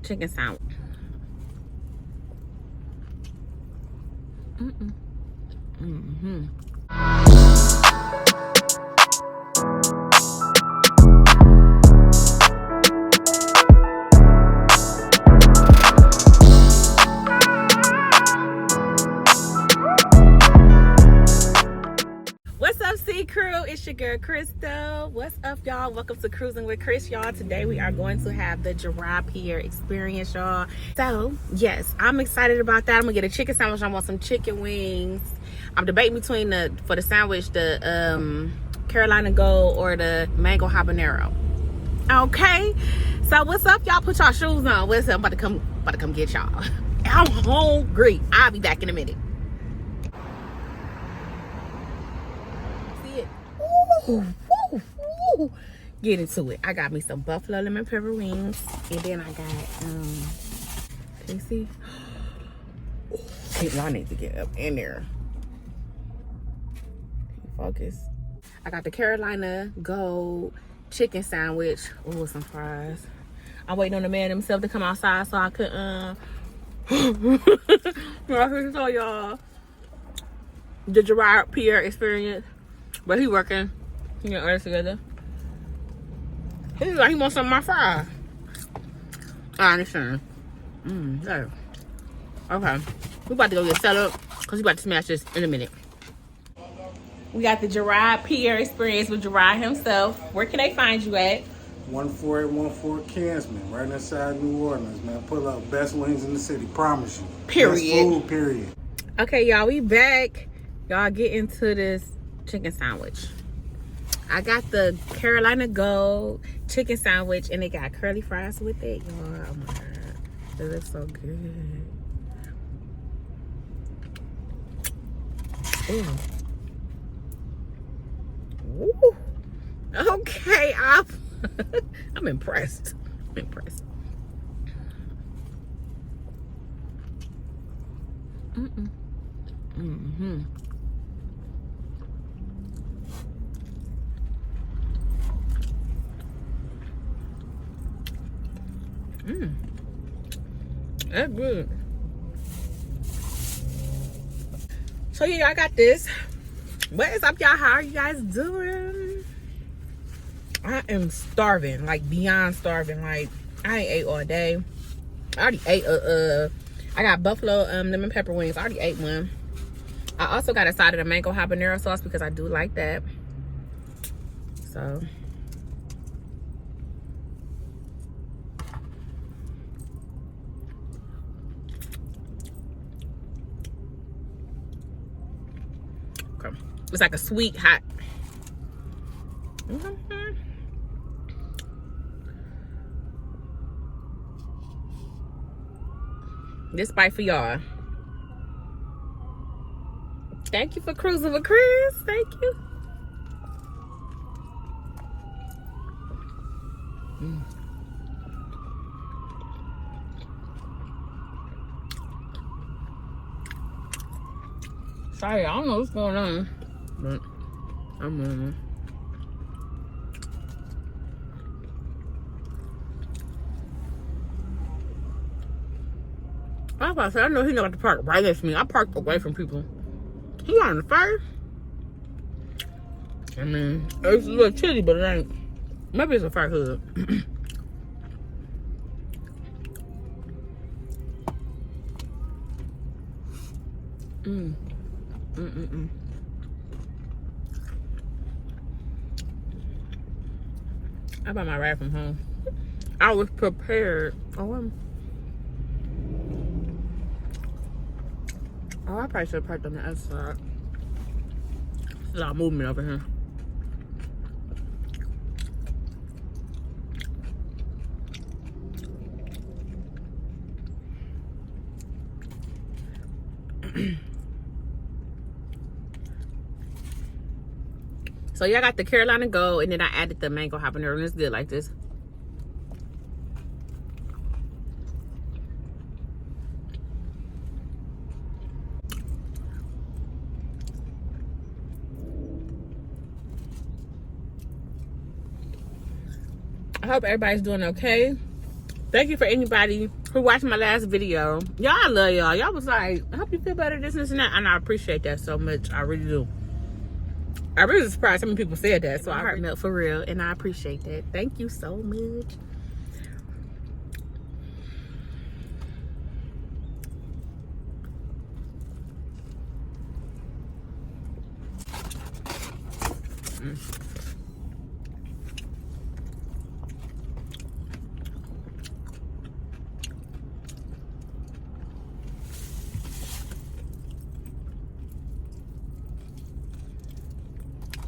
chicken sandwich. What's up, C Crew? It's your girl Crystal. What's up, y'all? Welcome to Cruising with Chris, y'all. Today we are going to have the Gerard Pierre Experience, y'all. So yes, I'm excited about that. I'm gonna get a chicken sandwich. I want some chicken wings. I'm debating between for the sandwich, the Carolina Gold or the mango habanero. Okay, so what's up, y'all? Put y'all shoes on. What's up? I'm about to come get y'all. I'm hungry. I'll be back in a minute. Ooh, ooh, ooh. Get into it. I got me some buffalo lemon pepper wings, and then I got can you see? Y'all need to get up in there. Focus. I got the Carolina Gold chicken sandwich. Oh, some fries. I'm waiting on the man himself to come outside so I could I can show y'all the Gerard Pierre Experience. But he working. He got us together. He's like, he wants some of my fries. I understand. There. Okay. We about to go get set up because we about to smash this in a minute. We got the Gerard Pierre Experience with Gerard himself. Where can they find you at? 14814 Kinsman, right inside New Orleans, man. Pull up, best wings in the city, promise you. Period. Best food, period. Okay, y'all, we back. Y'all get into this chicken sandwich. I got the Carolina Gold chicken sandwich, and it got curly fries with it. Y'all, oh my God, that looks so good. Ooh. Ooh. Okay, I'm impressed. I'm impressed. That's good. So yeah, I got this. What is up, y'all? How are you guys doing? I am starving, like beyond starving. Like I ain't ate all day. I already ate I got buffalo lemon pepper wings. I already ate one. I also got a side of the mango habanero sauce because I do like that. So okay. It's like a sweet hot. This bite for y'all. Thank you for cruising with Chris. Thank you. Sorry, I don't know what's going on, but I'm running. I was about to say, I know he know how to park right next to me. I parked away from people. He on the first. I mean, it's a little chilly, but it ain't. Maybe it's a fire hood. I bought my ride from home. I was prepared. Oh, I probably should have parked on the other side. There's a lot of movement over here. So y'all got the Carolina Gold, and then I added the mango habanero, and it's good like this. I hope everybody's doing okay. Thank you for anybody who watched my last video. Y'all, I love y'all. Y'all was like, I hope you feel better, this and that. And I appreciate that so much. I really do. I really was surprised how many people said that. So I heart melt for real. And I appreciate that. Thank you so much.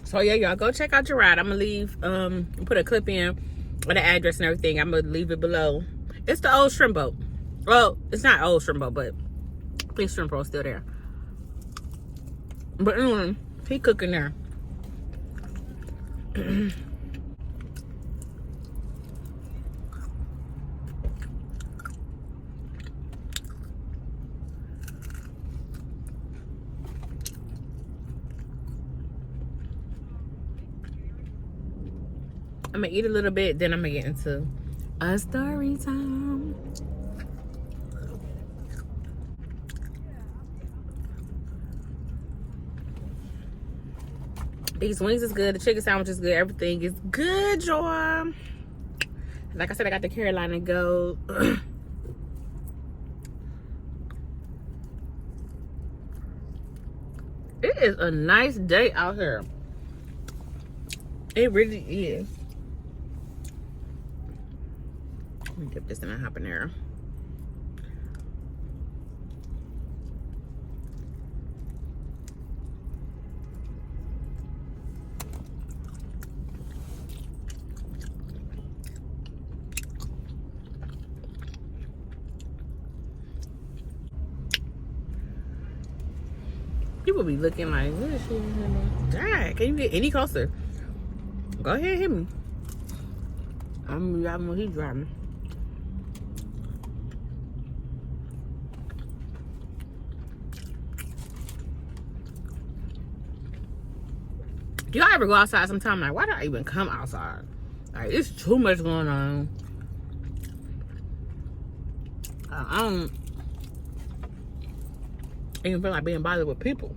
So yeah, y'all go check out Gerard. I'm gonna leave put a clip in with the address and everything. I'm gonna leave it below. It's the old shrimp boat. Well, it's not old shrimp boat, but I think shrimp boat's still there. But anyway, he cooking there. I'm gonna eat a little bit, then I'm gonna get into a story time. These wings is good, the chicken sandwich is good, everything is good, y'all. Like I said, I got the Carolina Gold. It is a nice day out here. It really is. Let me dip this in a habanero. People be looking like, what is she doing? God, can you get any closer? Go ahead, hit me. I'm driving when he's driving. Do y'all ever go outside sometime? Like, why do I even come outside? Like, it's too much going on. I don't even feel like being bothered with people.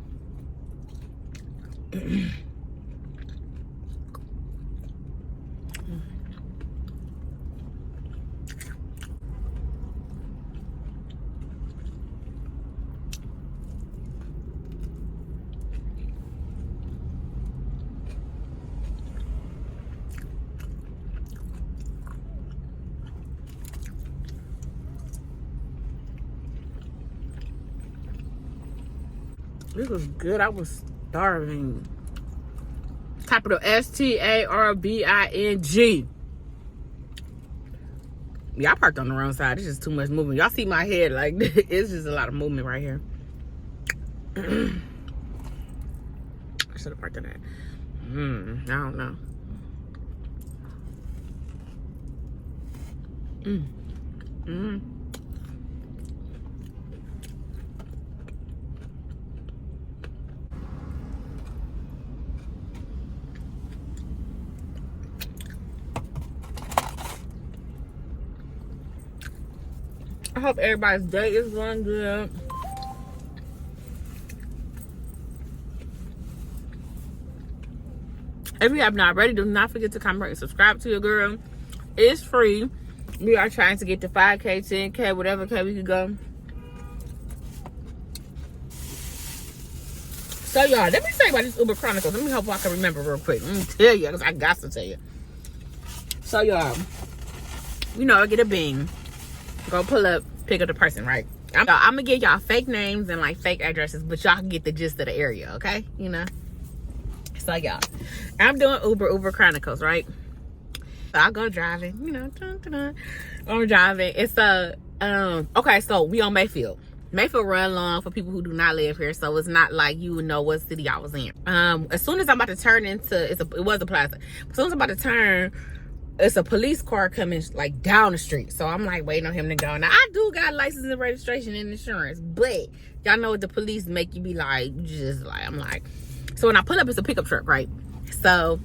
This was good. I was starving. Capital STARVING. Yeah, I parked on the wrong side. It's just too much movement. Y'all see my head? Like, it's just a lot of movement right here. I should have parked on that. I don't know. I hope everybody's day is going good. If you have not already, do not forget to comment and subscribe to your girl. It's free. We are trying to get to 5K, 10K, whatever K we could go. So y'all, let me tell you about this Uber Chronicles. Let me hope I can remember real quick. Let me tell you, because I got to tell you. So y'all, you know, get a bing. Go pull up, pick up the person, right? I'm gonna give y'all fake names and like fake addresses, but y'all can get the gist of the area, okay? You know? So y'all, I'm doing Uber Chronicles, right? So I'll go driving, you know, I'm driving. It's okay, so we on Mayfield. Mayfield run long for people who do not live here, so it's not like you would know what city I was in. As soon as I'm about to turn into, it was a plaza. As soon as I'm about to turn, it's a police car coming like down the street. So I'm like waiting on him to go. Now I do got license and registration and insurance, but y'all know what the police make you be like, just like, I'm like, so when I pull up, it's a pickup truck, right? So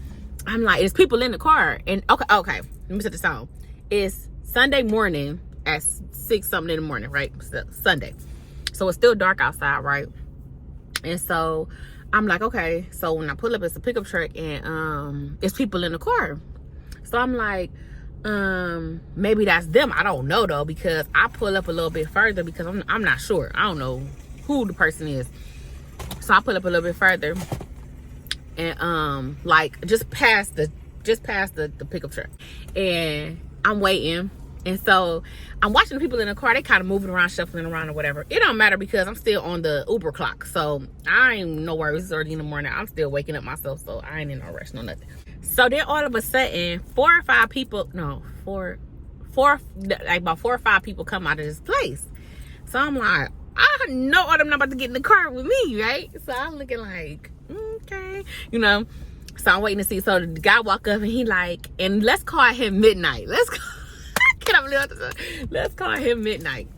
I'm like, there's people in the car, and okay, let me set the song. It's Sunday morning at 6 something in the morning, right? Sunday. So it's still dark outside, right? And so I'm like, okay. So when I pull up, it's a pickup truck and it's people in the car. So I'm like, maybe that's them. I don't know though, because I pull up a little bit further because I'm not sure. I don't know who the person is. So I pull up a little bit further and like just past the pickup truck, and I'm waiting. And so I'm watching the people in the car. They kind of moving around, shuffling around or whatever. It don't matter because I'm still on the Uber clock. So I ain't no worries. It's early in the morning. I'm still waking up myself. So I ain't in no rush, no nothing. So then all of a sudden, about 4 or 5 people come out of this place. So I'm like, I know all them not about to get in the car with me, right? So I'm looking like, okay, you know. So I'm waiting to see. So the guy walk up and he like, and let's call him Midnight. Let's call him Midnight.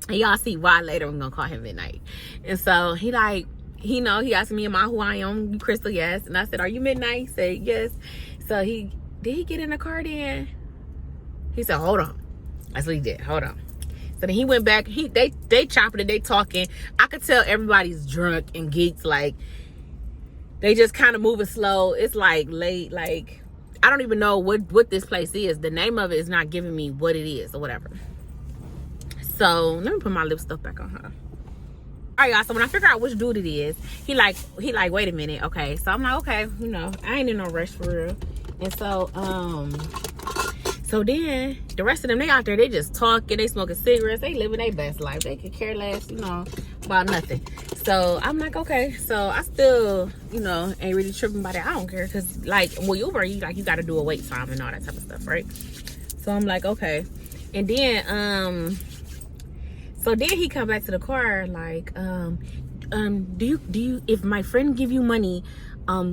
And y'all see why later I'm gonna call him Midnight. And so he like, he asked me, am I who I am? Crystal, yes. And I said, are you Midnight? He said, yes. So did he get in the car then? He said, hold on. That's what he did. Hold on. So then he went back. They chopping it. They talking. I could tell everybody's drunk and geeks. Like, they just kind of moving slow. It's like late. Like, I don't even know what this place is. The name of it is not giving me what it is or whatever. So let me put my lip stuff back on her. All right, y'all. So when I figure out which dude it is, he like, wait a minute. Okay. So I'm like, okay, I ain't in no rush for real. And so, so then the rest of them, they out there, they just talking, they smoking cigarettes, they living their best life. They could care less, about nothing. So I'm like, okay. So I still, ain't really tripping about it. I don't care. Cause like, well, Uber, you got to do a wait time and all that type of stuff, right? So I'm like, okay. And then, so then he come back to the car like, do you, if my friend give you money,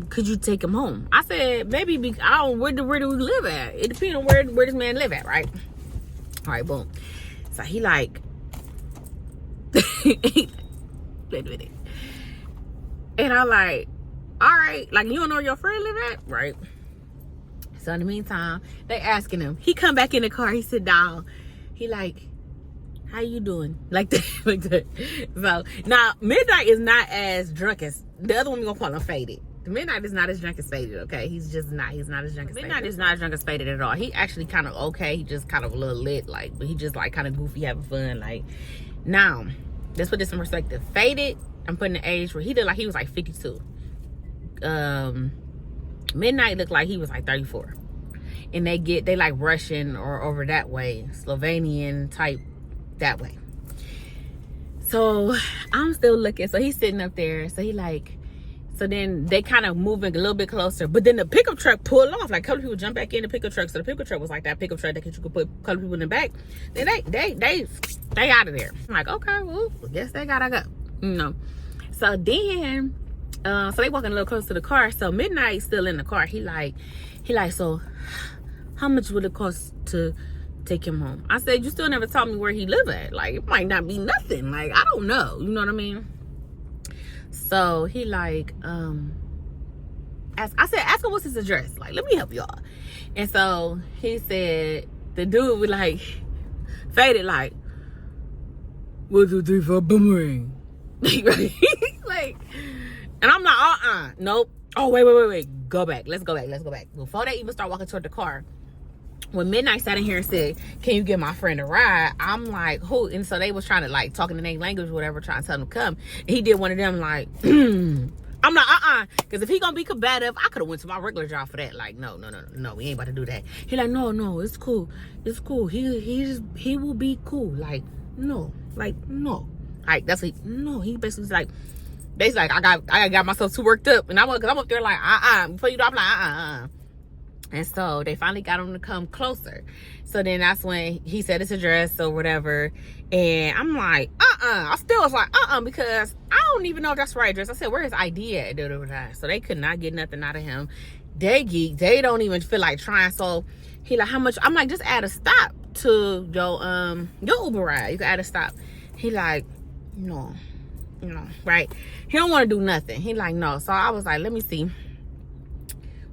could you take him home? I said, maybe, where do we live at? It depends on where this man live at, right? All right, boom. So he like, wait a minute. And I'm like, all right, like, you don't know where your friend live at? Right. So in the meantime, they asking him. He come back in the car, he sit down. He like, how you doing? Like that, like that. So now Midnight is not as drunk as the other one. We gonna call him Faded. Midnight is not as drunk as Faded, okay? He's not as drunk as Faded. Midnight is not as drunk as Faded at all. He actually kind of okay. He just kind of a little lit, like, but he just like kind of goofy, having fun. Like, now, let's put this in perspective. Faded, I'm putting the age where he looked like he was like 52. Midnight looked like he was like 34. And they like Russian or over that way, Slovenian type that way. So I'm still looking. So he's sitting up there. So he like, so then they kind of moving a little bit closer, but then the pickup truck pulled off. Like, a couple people jump back in the pickup truck. So the pickup truck was like that pickup truck that you could put a couple people in the back. Then they out of there. I'm like, okay, well, I guess they gotta go. So then, so they walking a little closer to the car. So Midnight's still in the car. He like, so how much would it cost to take him home? I said, you still never told me where he live at. Like, it might not be nothing. Like, I don't know. You know what I mean? So he like, ask him what's his address. Like, let me help y'all. And so he said, the dude was like, Faded, like, 1, 2, 3, 4, boomerang. Like, and I'm like, nope. Oh, wait. Go back. Let's go back. Before they even start walking toward the car, when Midnight sat in here and said, can you give my friend a ride? I'm like, who? And so they was trying to like talking in their language or whatever, trying to tell him to come. And he did one of them like, I'm like, because if he gonna be combative, I could have went to my regular job for that. Like, no, we ain't about to do that. He like, no, it's cool. He will be cool. Like, no. Like, that's what he basically was like, I got myself too worked up. And I'm up there like, before you do, I'm like, And so they finally got him to come closer. So then that's when he said his address or whatever. And I'm like, I still was like, because I don't even know if that's the right address. I said, where his ID at? So they could not get nothing out of him. They geek. They don't even feel like trying. So he like, how much? I'm like, just add a stop to your Uber ride. You can add a stop. He like, no, right? He don't want to do nothing. He like, no. So I was like, let me see.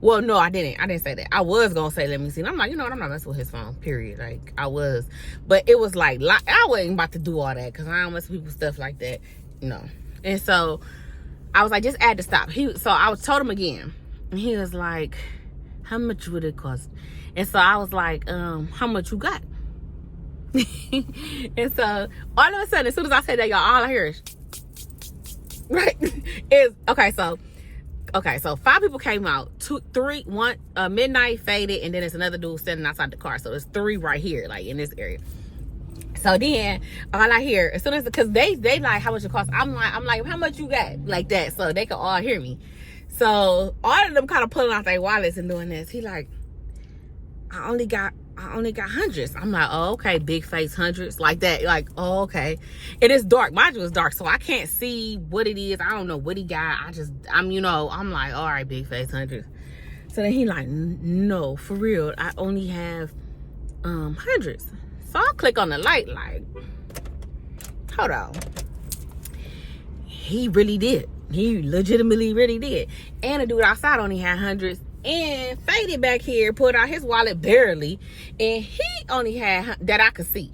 Well, no, I didn't say that. I was gonna say let me see, and I'm like, you know what, I'm not messing with his phone, period. Like, I was, but it was like I wasn't about to do all that because I don't mess with people's stuff like that, no. And so I was like, just add the stop. So I told him again, and he was like, how much would it cost? And so I was like, how much you got? And so all of a sudden, as soon as I said that, y'all, all I hear is right is okay. So 5 people came out, 2, 3, 1, midnight, faded, and then there's another dude standing outside the car. So there's 3 right here, like in this area. So then all I hear, as soon as, because they like how much it costs, I'm like how much you got, like that, so they can all hear me. So all of them kind of pulling out their wallets and doing this. He like, I only got hundreds. I'm like, oh, okay, big face hundreds, like that. Like, oh, okay. It is dark. Mind you, it's dark, so I can't see what it is. I don't know what he got. I'm like, all right, big face hundreds. So then he like, no, for real, I only have hundreds. So I click on the light, like, hold on. He really did. He legitimately really did. And the dude outside only had hundreds. And Faded back here pulled out his wallet barely, and he only had that I could see.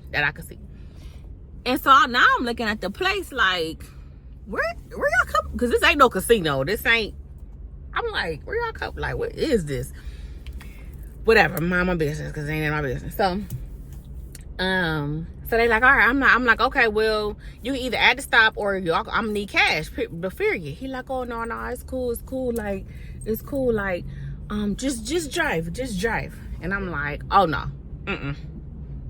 And so now I'm looking at the place like, where y'all come? Because this ain't no casino. This ain't. I'm like, where y'all come? Like, what is this? Whatever, mind my business, because it ain't in my business. So they like, all right. I'm like, okay, well, you can either add the stop or I'm gonna need cash. Period. He like, oh no, it's cool. Like, it's cool. Like, just drive. And I'm like, oh no,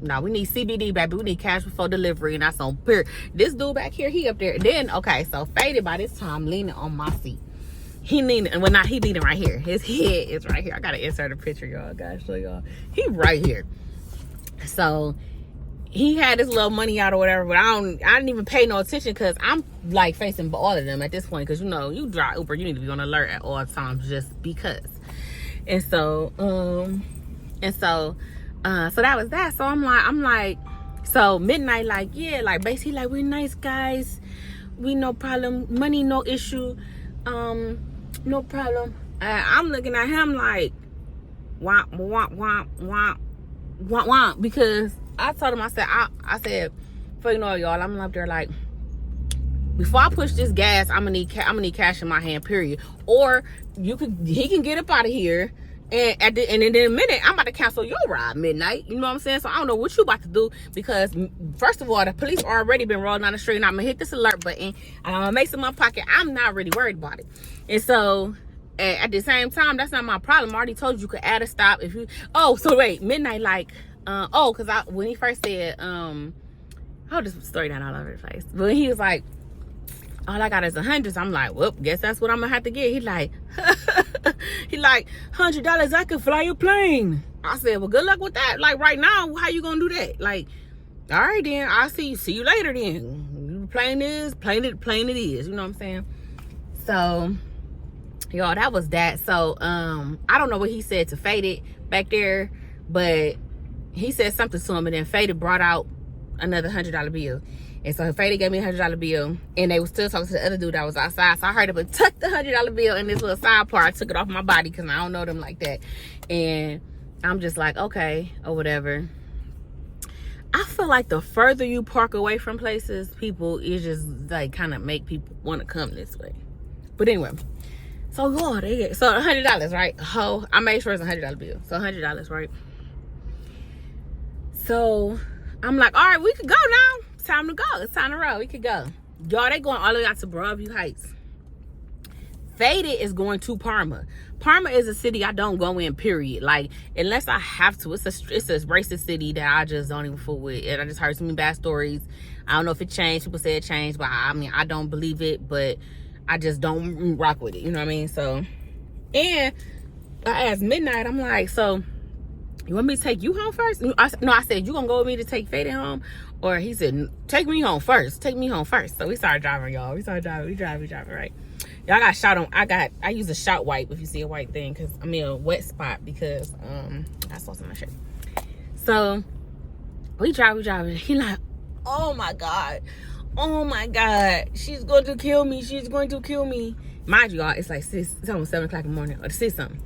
no, we need CBD, baby. We need cash before delivery, and that's on period. This dude back here, he up there. Then okay, so Faded by this time leaning on my seat. He leaning, well, not he leaning right here. His head is right here. I gotta insert a picture, y'all. I gotta show y'all. He right here. So he had his little money out or whatever, but I didn't even pay no attention because I'm like facing all of them at this point. Because you drive Uber, you need to be on alert at all times just because. And so so that was that. So I'm like, so midnight, like, yeah, like basically like, we're nice guys, we no problem, money no issue, no problem. I'm looking at him like, womp, because I told him, I said, for y'all, I'm up there like, before I push this gas, I'm gonna need cash in my hand, period. Or he can get up out of here, and in a minute, I'm about to cancel your ride midnight. You know what I'm saying? So I don't know what you about to do, because first of all, the police already been rolling down the street, and I'm gonna hit this alert button, and I'm gonna make some in my pocket. I'm not really worried about it. And so at the same time, that's not my problem. I already told you could add a stop if you. Oh, so wait, midnight, like, because when he first said, hold this story down all over the place. But he was like, all I got is hundreds. I'm like, well, guess that's what I'm gonna have to get. He like, $100, I could fly a plane. I said, well, good luck with that. Like, right now, how you gonna do that? Like, all right, then, I'll see you later then. Plane it is. You know what I'm saying? So, y'all, that was that. So, I don't know what he said to Faded back there, but he said something to him, and then Faded brought out another $100 bill. And so Faded gave me a $100 bill, and they was still talking to the other dude that was outside. So I heard him and tuck the $100 bill in this little side part. I took it off my body because I don't know them like that. And I'm just like, okay, or whatever. I feel like the further you park away from places, people, it just like kind of make people want to come this way. But anyway, so Lord, so $100, right? Oh, I made sure it's a $100 bill. So $100, right? So I'm like, all right, we could go now. It's time to go. It's time to roll. We could go. Y'all, they going all the way out to Broadview Heights. Faded is going to Parma. Parma is a city I don't go in, period. Like, unless I have to. It's a racist city that I just don't even fool with. And I just heard so many bad stories. I don't know if it changed. People say it changed, but I mean, I don't believe it, but I just don't rock with it. You know what I mean? So, and I asked Midnight, I'm like, so you want me to take you home first? I said, you gonna go with me to take Faded home? Or he said, take me home first. Take me home first. So we started driving, y'all. We driving, right? Y'all got shot on. I use a shot wipe if you see a white thing, because I'm in a wet spot because I saw some of my shirt. So we drive. He like, oh my god, she's going to kill me. Mind you, y'all, it's like 6, it's almost 7 o'clock in the morning, or 6 something.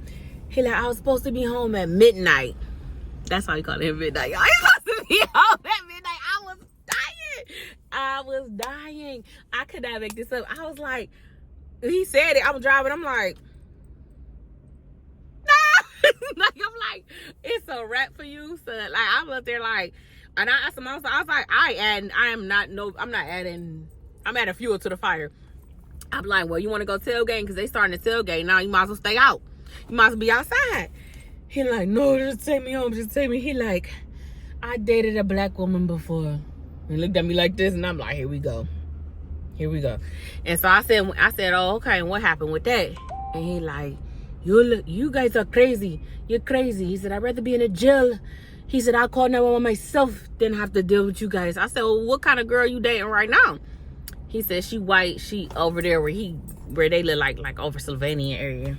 He like, I was supposed to be home at midnight. That's why he called it midnight. I was supposed to be home at midnight. I was dying. I could not make this up. I was like, he said it. I'm driving. I'm like, no. Like, I'm like, it's a wrap for you, son. Like, I'm up there like, and I asked him, I was like, I'm adding fuel to the fire. I'm like, well, you want to go tailgating? Because they starting to tailgate now. You might as well stay out. You might as well be outside. He like, no, just take me home. Just take me. He like, I dated a black woman before. He looked at me like this, and I'm like, here we go. Here we go. And so I said, oh, okay, and what happened with that? And he like, you guys are crazy. You're crazy. He said, I'd rather be in a jail. He said, I'll call 911 myself than have to deal with you guys. I said, well, what kind of girl you dating right now? He said, she white. She over there where they live like over Sylvania area.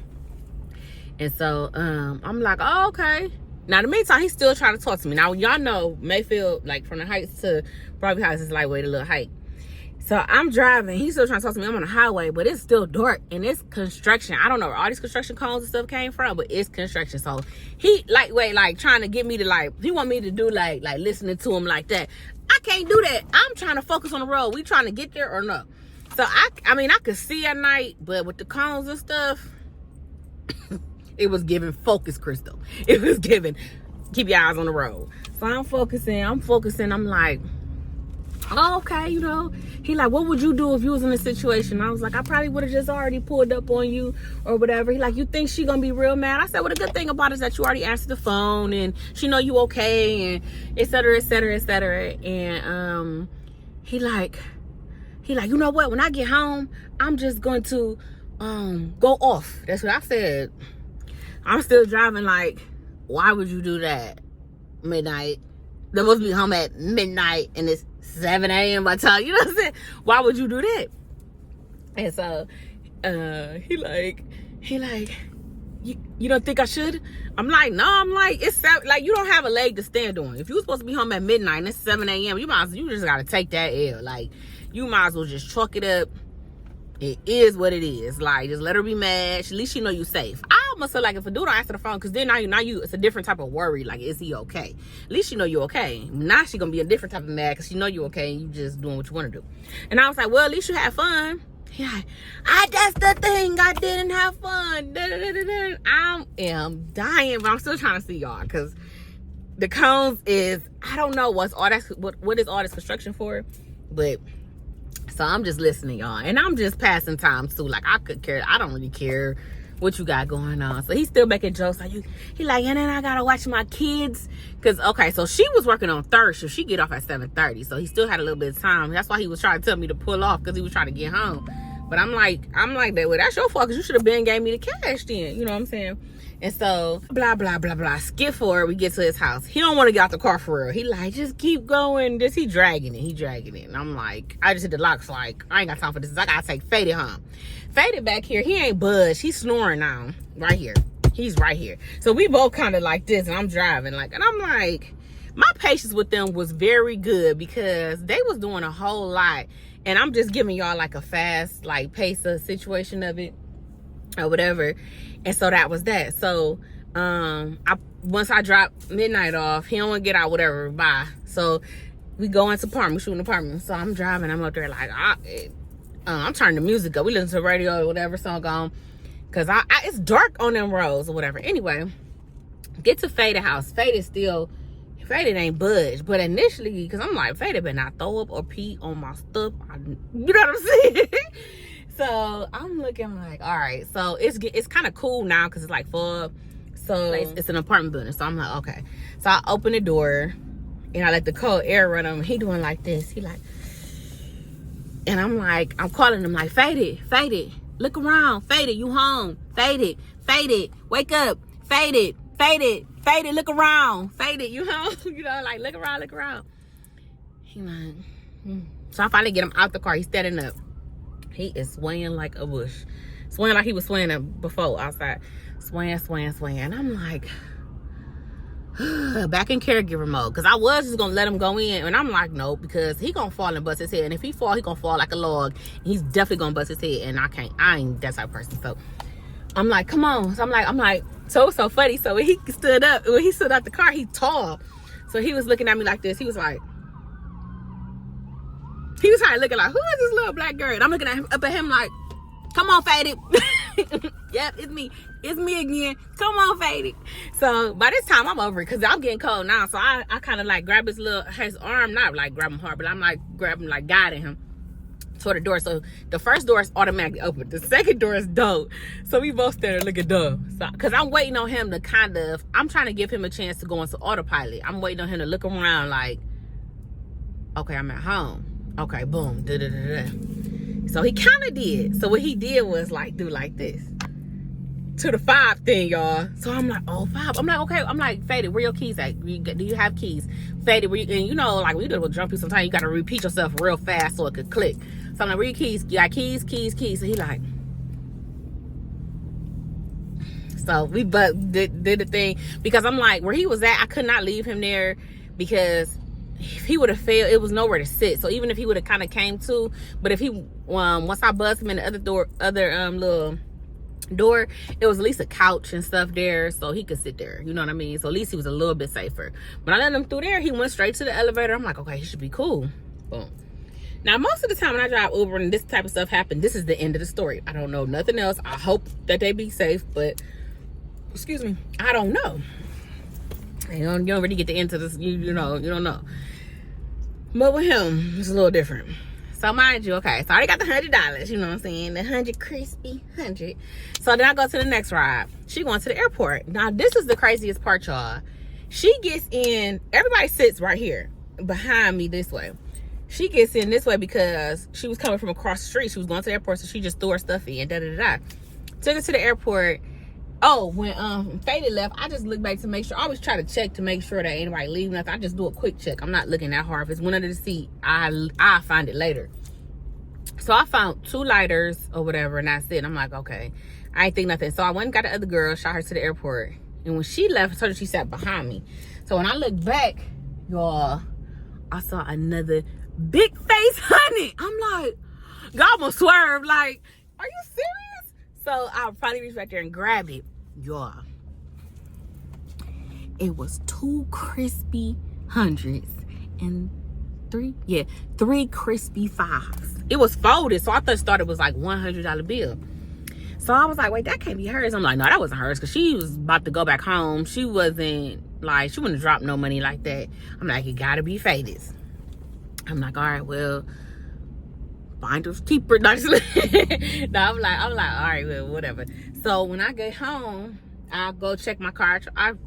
And so I'm like, oh, okay. Now, in the meantime, he's still trying to talk to me. Now, y'all know Mayfield, like from the Heights to Broadway Heights is like way a little hike. So I'm driving. He's still trying to talk to me. I'm on the highway, but it's still dark and it's construction. I don't know where all these construction cones and stuff came from, but it's construction. So he like trying to get me to like, he want me to do like listening to him like that. I can't do that. I'm trying to focus on the road. We trying to get there or no? So I mean, I could see at night, but with the cones and stuff, it was giving focus, Crystal. It was giving, keep your eyes on the road. So I'm focusing. I'm like, oh, okay, you know. He like, what would you do if you was in a situation? I was like, I probably would have just already pulled up on you or whatever. He like, you think she gonna be real mad? I said, well, the good thing about it is that you already answered the phone and she know you okay and et cetera, et cetera, et cetera. And he like, you know what? When I get home, I'm just going to go off. That's what I said. I'm still driving like, why would you do that? Midnight. They're supposed to be home at midnight and it's 7 a.m. by the time, you know what I'm saying? Why would you do that? And so he like, you don't think I should? I'm like, no, it's like you don't have a leg to stand on. If you're supposed to be home at midnight and it's 7 a.m., you just gotta take that L. Like, you might as well just truck it up. It is what it is. Like, just let her be mad. At least she know you safe. I almost feel like if a dude don't answer the phone, because then now you, it's a different type of worry. Like, is he okay? At least she know you okay. Now she gonna be a different type of mad because she know you okay and you just doing what you want to do. And I was like, well, at least you had fun. Yeah, that's the thing. I didn't have fun. I am dying, but I'm still trying to see y'all because the cones is, I don't know what is all this construction for, but. So I'm just listening, y'all. And I'm just passing time, too. Like, I could care. I don't really care what you got going on. So he's still making jokes. Like, he like, and then I got to watch my kids. Because, okay, so she was working on third shift. She get off at 7:30. So he still had a little bit of time. That's why he was trying to tell me to pull off because he was trying to get home. But I'm like, well, that's your fault because you should have been gave me the cash then. You know what I'm saying? And so, blah, blah, blah, blah. Skip forward. We get to his house. He don't want to get out the car for real. He like, just keep going. He dragging it. And I'm like, I just hit the locks like, I ain't got time for this. I got to take Faded home. Faded back here. He ain't budged. He's snoring now. Right here. He's right here. So we both kind of like this. And I'm driving. Like, and I'm like, my patience with them was very good because they was doing a whole lot. And I'm just giving y'all like a fast, like, pace of situation of it or whatever. And so that was that. So once I drop midnight off, he don't want to get out, whatever, bye. So we go into apartment, we shoot an apartment. So I'm driving, I'm up there like, I'm turning the music up. We listen to the radio or whatever song on. Because it's dark on them roads or whatever. Anyway, get to Faded house. Faded ain't budged. But initially, because I'm like, Faded better not throw up or pee on my stuff. You know what I'm saying? So I'm looking like, all right. So it's kind of cool now because it's like full. So it's an apartment building. So I'm like, okay. So I open the door and I let the cold air run on him. He doing like this. He like, and I'm like, I'm calling him like, Faded, look around. Faded, you home. Faded, wake up. Faded, look around. Faded, you home. You know, like, look around. He like, So I finally get him out the car. He's standing up. He is swaying like a bush. Swaying like he was swaying before outside. Swaying. And I'm like, back in caregiver mode. Because I was just going to let him go in. And I'm like, no, because he going to fall and bust his head. And if he fall, he going to fall like a log. And he's definitely going to bust his head. And I ain't that type of person. So I'm like, come on. So I'm like, So it was so funny. So when he stood up the car, he tall. So he was looking at me like this. He was like looking like, who is this little black girl? And I'm looking up at him like, come on, Faded. Yep, it's me. It's me again. Come on, Faded. So by this time I'm over it because I'm getting cold now. So I kind of like grab his arm, not like grab him hard, but I'm like grabbing, like guiding him toward the door. So the first door is automatically open. The second door is dope. So we both stand there looking dumb. So because I'm waiting on him to I'm trying to give him a chance to go into autopilot. I'm waiting on him to look around like, okay, I'm at home. Okay, boom. So he kind of did. So what he did was like do like this to the 5 thing, y'all. So I'm like, oh, 5. I'm like, okay. I'm like, Faded, where your keys at? Do you have keys? Faded, where you? And you know, like when you do a drunk people, sometimes you got to repeat yourself real fast so it could click. So I'm like, where your keys? You got keys, keys, keys. So he like, so we did the thing because I'm like, where he was at, I could not leave him there because if he would have failed, it was nowhere to sit. So even if he would have kind of came to, but if he once I buzzed him in the little door, it was at least a couch and stuff there so he could sit there, you know what I mean? So at least he was a little bit safer. When I let him through there, he went straight to the elevator. I'm like, okay, he should be cool. Boom. Now most of the time when I drive Uber and this type of stuff happens, this is the end of the story. I don't know nothing else. I hope that they be safe, but excuse me, I don't know. You don't really get the end to this, you don't know. But with him, it's a little different. So mind you, okay, so I already got the $100, you know what I'm saying? The 100 crispy 100. So then I go to the next ride. She going to the airport. Now this is the craziest part, y'all. She gets in, everybody sits right here behind me this way. She gets in this way because she was coming from across the street. She was going to the airport, so she just threw her stuff in, Took her to the airport. Oh, when Faded left, I just looked back to make sure. I always try to check to make sure that anybody leaving nothing. I just do a quick check. I'm not looking that hard. If it's one under the seat, I'll find it later. So I found 2 lighters or whatever, and that's it. I'm like, okay, I ain't think nothing. So I went and got the other girl, shot her to the airport. And when she left, I told her she sat behind me. So when I looked back, y'all, I saw another big face honey. I'm like, y'all almost swerved. Like, are you serious? So I finally reached back there and grabbed it. Y'all, it was 2 crispy 100s and 3 crispy 5s. It was folded, so I thought it was like $100 bill. So I was like, wait, that can't be hers. I'm like, no, that wasn't hers because she was about to go back home. She wouldn't have dropped no money like that. I'm like, it gotta be Faded's. I'm like, all right, well, finders keeper. No, I'm like, all right, well, whatever. So when I get home, I'll go check my car.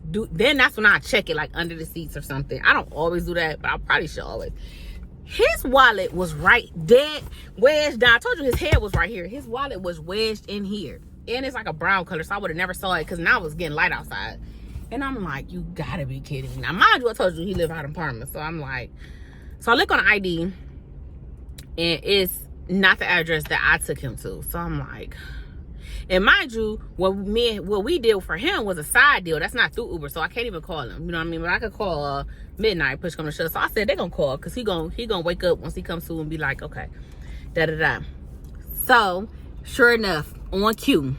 Then that's when I check it like under the seats or something. I don't always do that, but I probably should always. His wallet was right dead wedged down. I told you his head was right here. His wallet was wedged in here. And it's like a brown color, so I would have never saw it because now it's getting light outside. And I'm like, you gotta be kidding me. Now, mind you, I told you he lived out in Parma. So I'm like, so I look on ID and it's not the address that I took him to. So I'm like, and mind you, what we did for him was a side deal. That's not through Uber, so I can't even call him. You know what I mean? But I could call midnight, push come to shove. So I said they're gonna call because he gonna wake up once he comes to and be like, okay, So sure enough, on cue,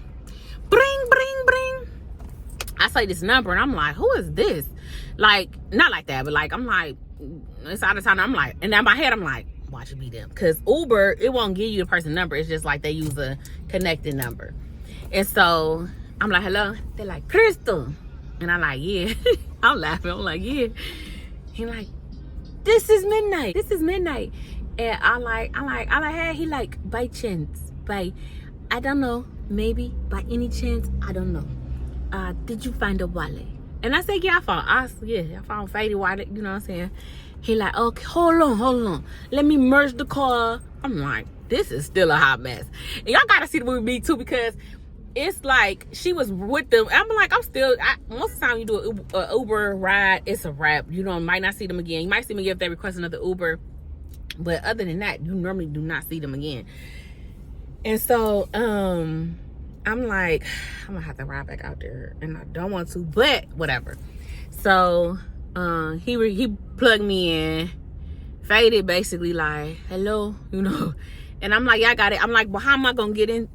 bring. I say this number and I'm like, who is this? Like, not like that, but like I'm like, it's out of town. I'm like, and in my head I'm like, watch it be them, because Uber, it won't give you the person number. It's just like they use a connected number. And so I'm like, hello. They're like, Crystal. And I'm like, yeah. I'm laughing. I'm like, yeah. He like, this is midnight. And I'm like, hey. He like, by chance, I don't know, maybe by any chance, I don't know. Did you find a wallet? And I said, yeah, I found Faded wallet. You know what I'm saying? He like, okay, hold on. Let me merge the car. I'm like, this is still a hot mess. And y'all gotta see the movie Me Too, because it's like she was with them. I'm like, most of the time you do a Uber ride, it's a wrap. You know, you might not see them again. You might see them again if they request another Uber. But other than that, you normally do not see them again. And so, I'm like, I'm gonna have to ride back out there, and I don't want to, but whatever. So, he plugged me in. Faded basically like, hello, you know. And I'm like, yeah, I got it. I'm like, well, how am I gonna get in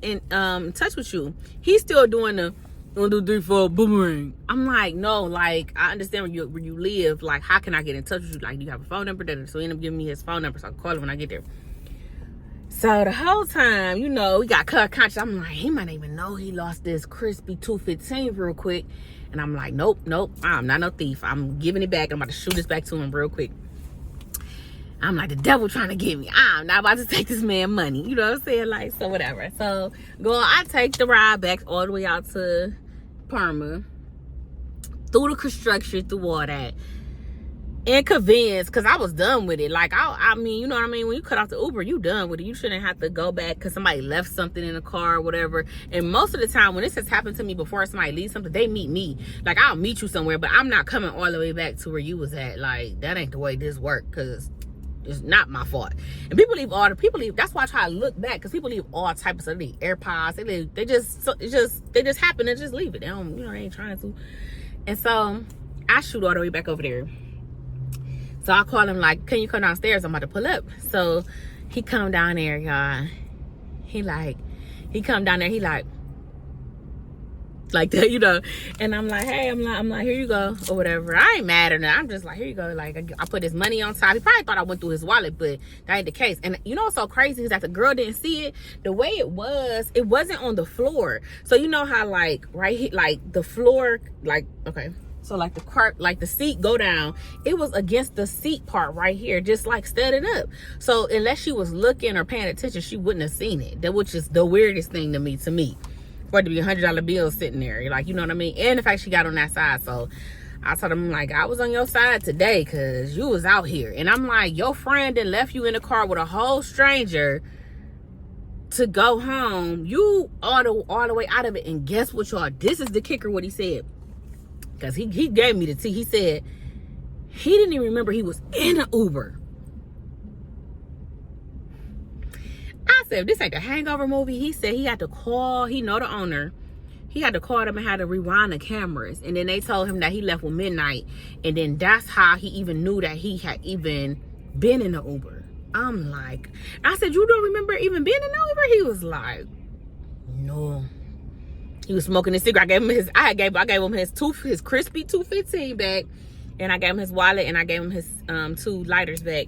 touch with you? He's still doing the 1, 2, 3, 4, boomerang. I'm like, no, like, I understand where you live. Like, how can I get in touch with you? Like, do you have a phone number? So he ended up giving me his phone number, so I can call him when I get there. So the whole time, you know, we got cut conscious. I'm like, he might not even know he lost this crispy 215 real quick. And I'm like, nope, I'm not no thief. I'm giving it back. I'm about to shoot this back to him real quick. I'm like, the devil trying to get me. I'm not about to take this man money. You know what I'm saying? Like, so whatever. So I take the ride back all the way out to Parma, through the construction, through all that. Inconvenience, because I was done with it. Like, I mean, you know what I mean? When you cut off the Uber, you done with it. You shouldn't have to go back because somebody left something in the car or whatever. And most of the time, when this has happened to me before, somebody leaves something, they meet me. Like, I'll meet you somewhere, but I'm not coming all the way back to where you was at. Like, that ain't the way this work, because it's not my fault. And people leave. That's why I try to look back, because people leave all types of stuff. They leave AirPods. They just happen to just leave it. They don't, they ain't trying to. And so I shoot all the way back over there. So I call him like, can you come downstairs? I'm about to pull up. So he come down there, y'all. He come down there. He like that, And I'm like, hey, I'm like, here you go, or whatever. I ain't mad or nothing. I'm just like, here you go. Like, I put his money on top. He probably thought I went through his wallet, but that ain't the case. And you know what's so crazy is that the girl didn't see it. The way it wasn't on the floor. So you know how like right here, like the floor, like, okay. So like the cart, like the seat go down, it was against the seat part right here, just like studded up. So unless she was looking or paying attention, she wouldn't have seen it. Which is the weirdest thing to me. For it to be $100 bills sitting there, like, you know what I mean? And the fact she got on that side. So I told him, like, I was on your side today because you was out here. And I'm like, your friend that left you in the car with a whole stranger to go home. You all the way out of it. And guess what, y'all? This is the kicker, what he said. Because he gave me the tea. He said he didn't even remember he was in an Uber. I said, if this ain't the Hangover movie, he said he had to call, he know the owner. He had to call them and had to rewind the cameras. And then they told him that he left with midnight. And then that's how he even knew that he had even been in the Uber. I'm like, I said, you don't remember even being in the Uber? He was like, no. He was smoking his cigarette. I gave him his crispy 215 back. And I gave him his wallet and I gave him his 2 lighters back.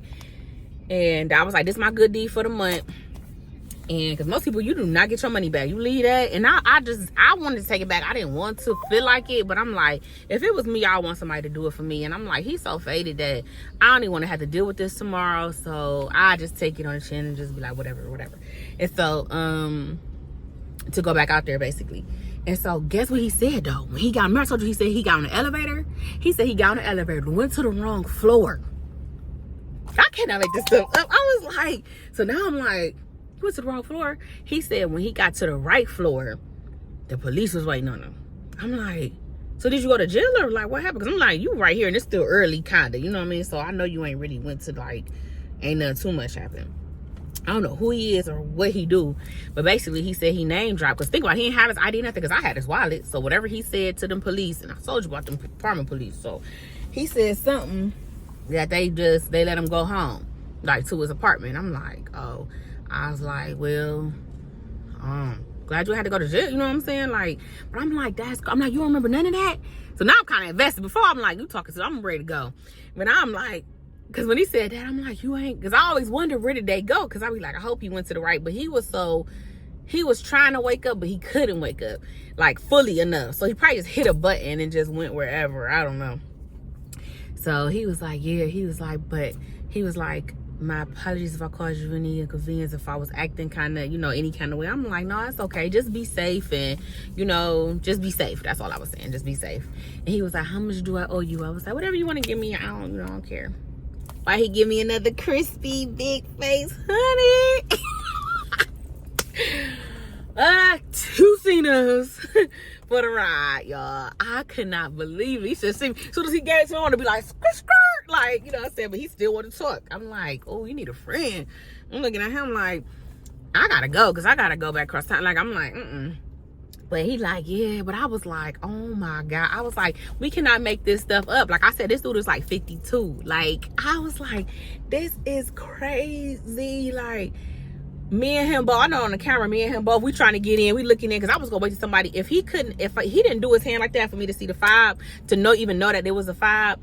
And I was like, this is my good deed for the month. And because most people, you do not get your money back. You leave that. And I wanted to take it back. I didn't want to feel like it. But I'm like, if it was me, I want somebody to do it for me. And I'm like, he's so faded that I don't even want to have to deal with this tomorrow. So I just take it on the chin and just be like, whatever. And so, to go back out there, basically. And so, guess what he said, though? When he got, remember I told you he said he got on the elevator? He said he got on the elevator, went to the wrong floor. I cannot make this stuff up. I was like, so now I'm like, he went to the wrong floor. He said when he got to the right floor, the police was waiting on him. I'm like, so did you go to jail or like what happened? Because I'm like, you right here and it's still early, kind of, you know what I mean? So I know you ain't really went to like, ain't nothing too much happened. I don't know who he is or what he do, but basically he said he name dropped. Because think about it, he didn't have his ID, nothing, because I had his wallet. So whatever he said to them police, and I told you about them apartment police. So he said something that they let him go home, like to his apartment. I'm like, oh. I was like, well, glad you had to go to jail, you know what I'm saying? Like, but I'm like, you don't remember none of that? So now I'm kind of invested. Before I'm like, you talking, so I'm ready to go. But now I'm like, because when he said that, I'm like, you ain't, because I always wonder where did they go? Because I be like, I hope he went to the right. But he was trying to wake up, but he couldn't wake up, like, fully enough. So he probably just hit a button and just went wherever. I don't know. So he was like, yeah, my apologies if I caused you any inconvenience, if I was acting kind of, any kind of way. I'm like, no, it's okay. Just be safe and, just be safe. That's all I was saying. Just be safe. And he was like, how much do I owe you? I was like, whatever you want to give me. I don't care. Why he give me another crispy big face, honey? 2 Cenas for the ride, y'all. I could not believe it. He should see me. As soon as he gave it to me, I want to be like, skirt, like, you know what I said, but he still wanted to talk. I'm like, oh, you need a friend. I'm looking at him like, I gotta go, because I gotta go back across town. Like, I'm like, But he like, yeah, but I was like, oh my God. I was like, we cannot make this stuff up. Like I said, this dude is like 52. Like, I was like, this is crazy. Like, me and him both, I know on the camera, me and him both, we trying to get in, we looking in, because I was gonna wait till somebody, if he didn't do his hand like that for me to see the fob, to even know that there was a fob,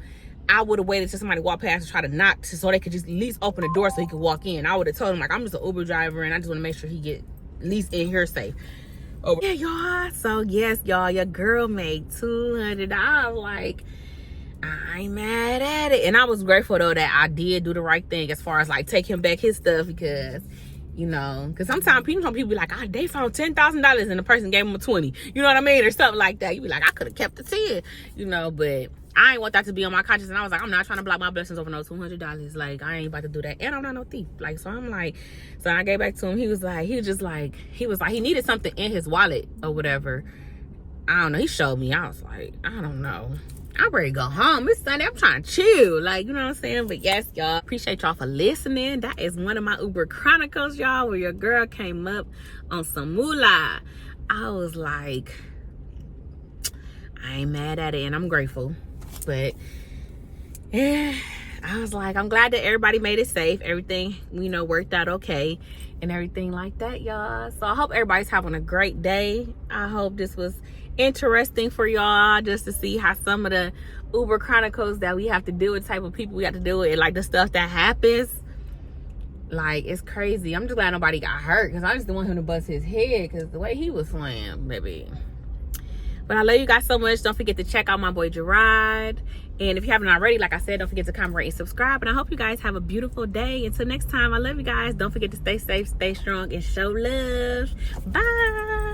I would have waited till somebody walked past and try to knock so they could just at least open the door so he could walk in. I would have told him, like, I'm just an Uber driver and I just want to make sure he get at least in here safe. Oh yeah, y'all. So yes, y'all, your girl made $200. Like, I ain't mad at it. And I was grateful though that I did do the right thing as far as like take him back his stuff, because you know, because sometimes people be like, oh, they found $10,000 and the person gave him a 20, you know what I mean, or something like that. You be like, I could have kept the 10, you know, but I ain't want that to be on my conscience. And I was like, I'm not trying to block my blessings over no $200. Like, I ain't about to do that. And I'm not no thief. Like, so I'm like, so I gave back to him. He was like, he needed something in his wallet or whatever. I don't know. He showed me. I was like, I don't know. I'm ready to go home. It's Sunday. I'm trying to chill. Like, you know what I'm saying? But yes, y'all, appreciate y'all for listening. That is one of my Uber Chronicles, y'all, where your girl came up on some moolah. I was like, I ain't mad at it, and I'm grateful. But yeah, I was like, I'm glad that everybody made it safe. Everything, you know, worked out okay and everything like that, y'all. So I hope everybody's having a great day. I hope this was interesting for y'all, just to see how some of the Uber Chronicles that we have to deal with, type of people we have to deal with, and like the stuff that happens. Like, it's crazy. I'm just glad nobody got hurt, because I just didn't want him to bust his head, because the way he was slammed, baby. But I love you guys so much. Don't forget to check out my boy Gerard. And if you haven't already, like I said, don't forget to comment, rate, and subscribe. And I hope you guys have a beautiful day. Until next time, I love you guys. Don't forget to stay safe, stay strong, and show love. Bye.